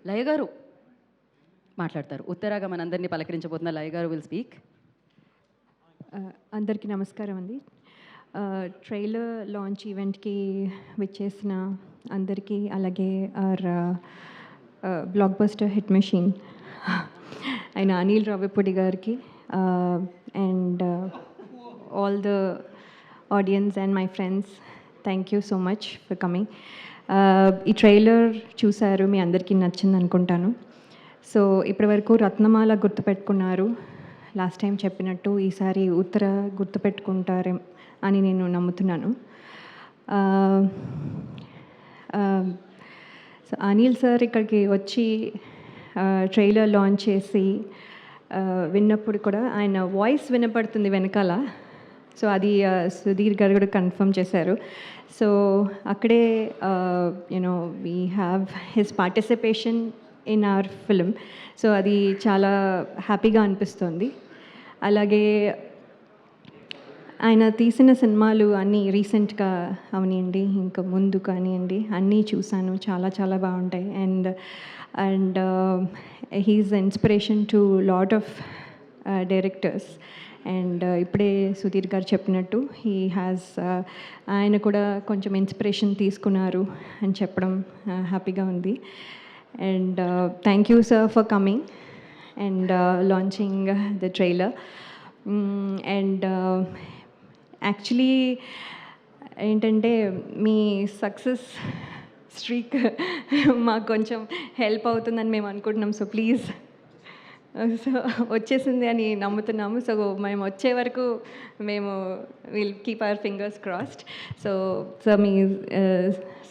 లయ గారు మాట్లాడతారు. ఉత్తరాగా మనందరినీ పలకరించబోతున్న లయ గారు విల్ స్పీక్. అందరికీ నమస్కారం అండి. ట్రైలర్ లాంచ్ ఈవెంట్కి విచ్చేసిన అందరికీ, అలాగే our blockbuster hit machine అయిన అనిల్ రావిపూడి గారికి and all the audience and my friends, thank you so much for coming. ఈ ట్రైలర్ చూశారు, మీ అందరికీ నచ్చింది అనుకుంటాను. సో ఇప్పటివరకు రత్నమాల గుర్తుపెట్టుకున్నారు, లాస్ట్ టైం చెప్పినట్టు ఈసారి ఉత్తర గుర్తుపెట్టుకుంటారే అని నేను నమ్ముతున్నాను. సో అనిల్ సార్ ఇక్కడికి వచ్చి ట్రైలర్ లాంచ్ చేసి విన్నప్పుడు కూడా ఆయన వాయిస్ వినపడుతుంది వెనకాల. సో అది సుధీర్ గారు కూడా కన్ఫర్మ్ చేశారు. సో అక్కడే you know we have his participation in our film. So అది చాలా హ్యాపీగా అనిపిస్తుంది. అలాగే ఆయన తీసిన సినిమాలు అన్నీ రీసెంట్గా అవనివ్వండి, ఇంకా ముందు కానివ్వండి, అన్నీ చూశాను, చాలా చాలా బాగుంటాయి. And he's inspiration to lot of directors. And ఇప్పుడే సుధీర్ గారు చెప్పినట్టు హీ హ్యాస్ ఆయన కూడా కొంచెం ఇన్స్పిరేషన్ తీసుకున్నారు అని చెప్పడం హ్యాపీగా ఉంది. And thank you sir for coming and launching the trailer. And actually ఏంటంటే మీ సక్సెస్ స్ట్రీక్ మాకు కొంచెం హెల్ప్ అవుతుందని మేము అనుకుంటున్నాం. సో ప్లీజ్, సో వచ్చేసింది అని నమ్ముతున్నాము. సో మేము వచ్చే వరకు మేము will keep our fingers crossed. So me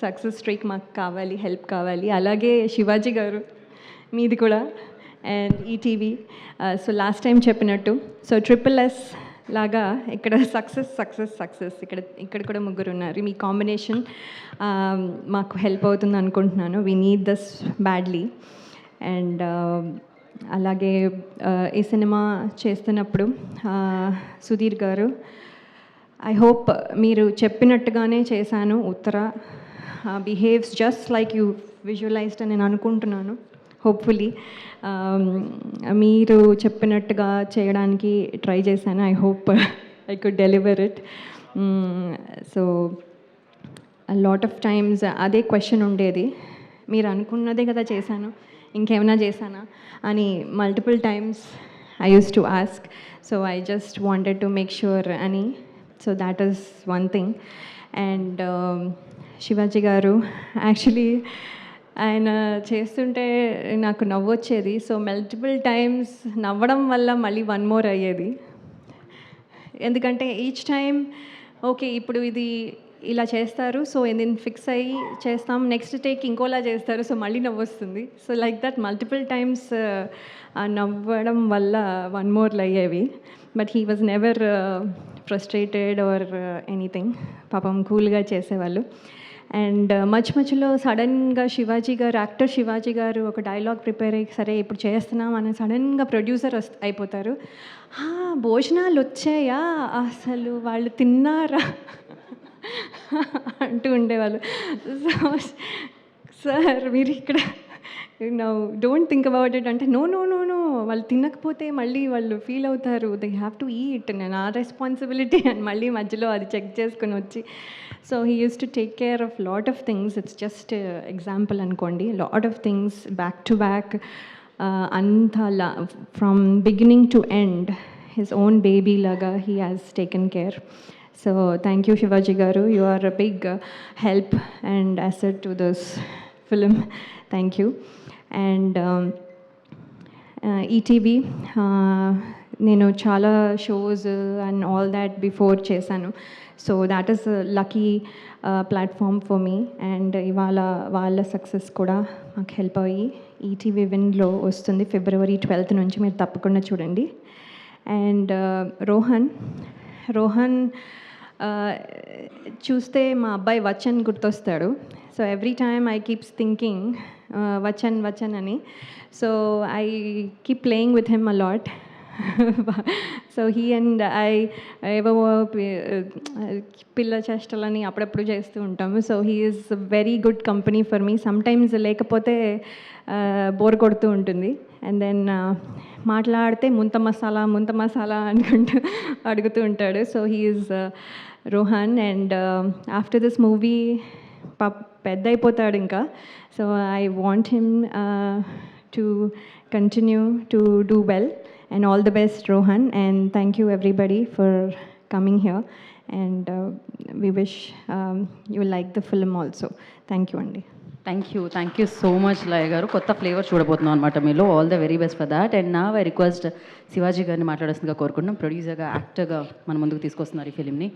success streak మాకు కావాలి, హెల్ప్ కావాలి. అలాగే శివాజీ గారు మీది కూడా, and ETV. So last time చెప్పినట్టు సో SSS లాగా ఇక్కడ సక్సెస్ ఇక్కడ కూడా ముగ్గురు ఉన్నారు. మీ కాంబినేషన్ మాకు హెల్ప్ అవుతుంది అనుకుంటున్నాను. We need this badly. And అలాగే ఈ సినిమా చేస్తున్నప్పుడు సుధీర్ గారు, ఐ హోప్ మీరు చెప్పినట్టుగానే చేశాను. Uttara behaves just like you visualized అని నేను అనుకుంటున్నాను. హోప్ఫుల్లీ మీరు చెప్పినట్టుగా చేయడానికి ట్రై చేశాను. I hope I could deliver it. So lot of times అదే క్వశ్చన్ ఉండేది, మీరు అనుకున్నదే కదా చేశాను, ఇంకేమైనా చేశానా అని multiple times I use to ask. So I just wanted to make sure అని. So that is one thing. And Shivaji garu, actually ఆయన చేస్తుంటే నాకు నవ్వొచ్చేది. సో మల్టిపుల్ టైమ్స్ నవ్వడం వల్ల మళ్ళీ వన్ మోర్ అయ్యేది. ఎందుకంటే ఈచ్ టైం ఓకే ఇప్పుడు ఇది ఇలా చేస్తారు, సో నేను ఫిక్స్ అయ్యి చేస్తాం, నెక్స్ట్ టేక్ ఇంకోలా చేస్తారు, సో మళ్ళీ నవ్వొస్తుంది. So like that multiple times నవ్వడం వల్ల వన్ మోర్లు అయ్యేవి. But he was never frustrated or anything. పాపం కూల్గా చేసేవాళ్ళు. అండ్ మధ్యలో సడన్గా యాక్టర్ శివాజీ గారు ఒక డైలాగ్ ప్రిపేర్ అయ్యి సరే ఇప్పుడు చేస్తున్నాం అని సడన్గా ప్రొడ్యూసర్ అయిపోతారు. భోజనాలు వచ్చాయా, అసలు వాళ్ళు తిన్నారా అంటూ ఉండేవాళ్ళు. సో సార్ మీరు ఇక్కడ డోంట్ థింక్ అబౌట్ ఇట్ అంటే, నో వాళ్ళు తినకపోతే మళ్ళీ వాళ్ళు ఫీల్ అవుతారు, దే హ్యావ్ టు ఈట్, నేను ఆ రెస్పాన్సిబిలిటీ అని మళ్ళీ మధ్యలో అది చెక్ చేసుకుని వచ్చి. So he use to take care of lot of things. It's just example అనుకోండి, lot of things back to back, అంతా from beginning to end his own baby లాగా he has taken care. So thank you Shivaji garu, you are a big help and asset to this film. Thank you. And ETV, నేను చాలా shows and all that before చేశాను. So that is lucky platform for me. And ఇవాళ వాళ్ళ success కూడా మాకు help అయ్యి ETV విన్లో వస్తుంది February 12th నుంచి, మీరు తప్పకుండా చూడండి. అండ్ రోహన్ చూస్తే మా అబ్బాయి వచ్చన్ గుర్తొస్తాడు. So every time I keeps thinking Vachan అని. So I keep playing with him a lot. So he and I ఏవో పిల్ల చేష్టలని అప్పుడప్పుడు చేస్తూ ఉంటాము. So he is very good company for me. Sometimes లేకపోతే బోర్ కొడుతూ ఉంటుంది. అండ్ దెన్ మాట్లాడితే ముంత మసాలా అనుకుంటూ అడుగుతూ ఉంటాడు. So he is Rohan. And after this movie పెద్ద అయిపోతాడు ఇంకా. So I want him to continue to do well. And all the best, Rohan, and thank you everybody for coming here, and we wish you like the film also. Thank you, Andy. Thank you so much Laya garu. కొత్త flavour చూడబోతున్నాం అనమాట మీలో. All the very best for that. And నా I request Shivaji గారిని మాట్లాడాల్సిందిగా కోరుకుంటున్నాం. ప్రొడ్యూసర్గా, యాక్టర్గా మన ముందుకు తీసుకొస్తున్నారు ఈ ఫిలింని.